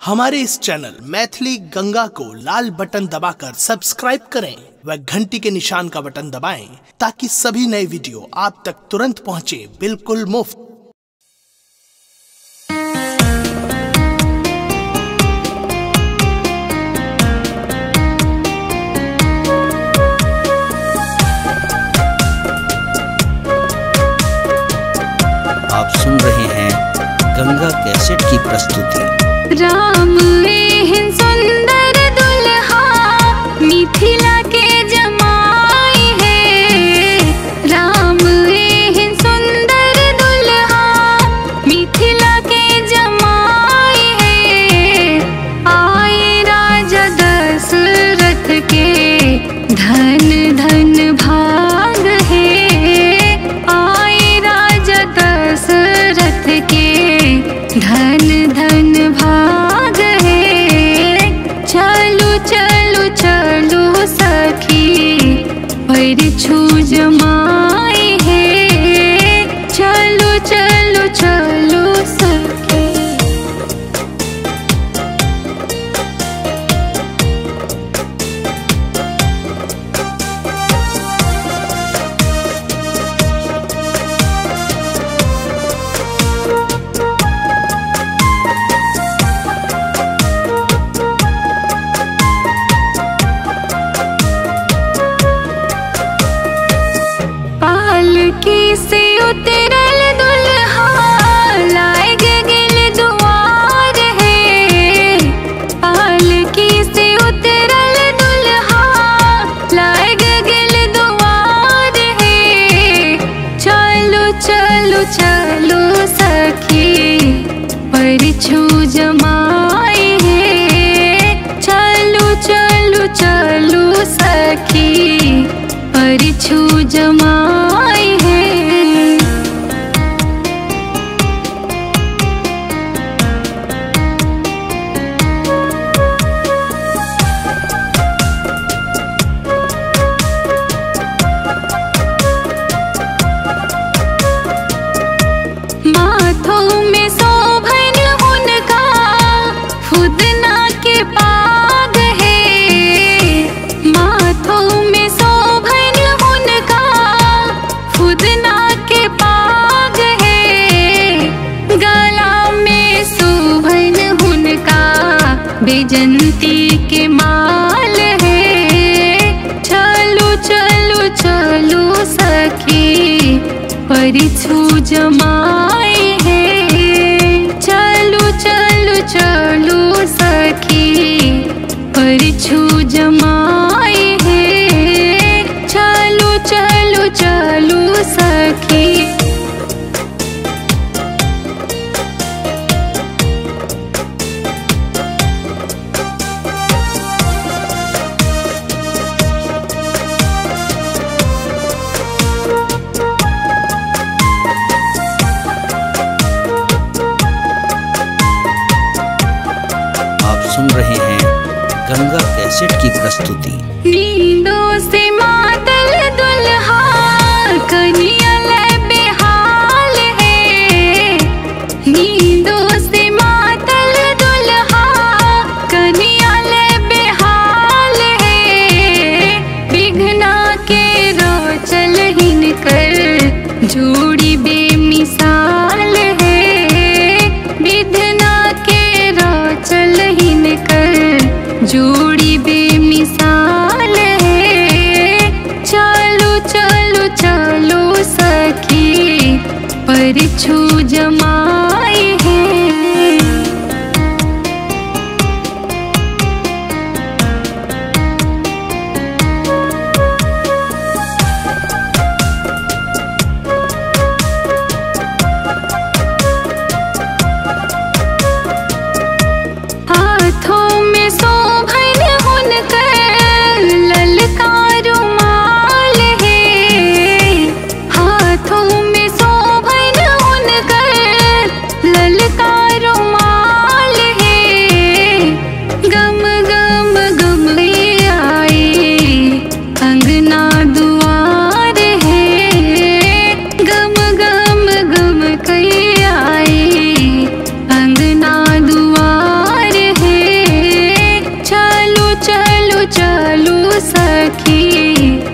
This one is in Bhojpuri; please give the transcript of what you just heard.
हमारे इस चैनल मैथिली गंगा को लाल बटन दबाकर सब्सक्राइब करें व घंटी के निशान का बटन दबाएं ताकि सभी नए वीडियो आप तक तुरंत पहुंचे बिल्कुल मुफ्त। आप सुन रहे हैं गंगा कैसेट की प्रस्तुति। राम एहन सुंदर दुल्हा मिथिला के जमाई है। राम एहन सुंदर दुल्हा मिथिला के जमाई है। आए राजा दशरथ के धन धन भाग है। आए राजा दशरथ के धन धन भाग है। चलो चलो चलो सखी परिछू जमाई है। चलो चलो चलो सखी। पालकी से उतरल दुल्हा लाग गेल दुआर है। पालकी से उतरल दुल्हा लाग गेल दुआर है। चलो चलो चलो सखी परिछू जमाई है। चलो चलो चलो सखी परिछू जमाई है। माथों में शोभन उनका फुदना के पाग है। माथों में शोभन उनका फुदना के पाग है। गला में शोभन उनका बेजंती के माल है। चलो चलो चलो सखी परिछू जमाई है। चलो चलो चलो सखी परिछू जमाई है। चलो चलो चलो सखी। आप सुन रहे हैं गंगा कैसेट की प्रस्तुति। नींदों से मातल दुल्हा कनिया ले बेहाल है। नींदों से मातल दुल्हा कनिया ले बेहाल है। विघ्ना के रोचल हिनकर जोड़ी बेमिसाल है। विघ्ना के रोचल हिनकर जोड़ी बेमिसाल है। चलो चलो चलो सखी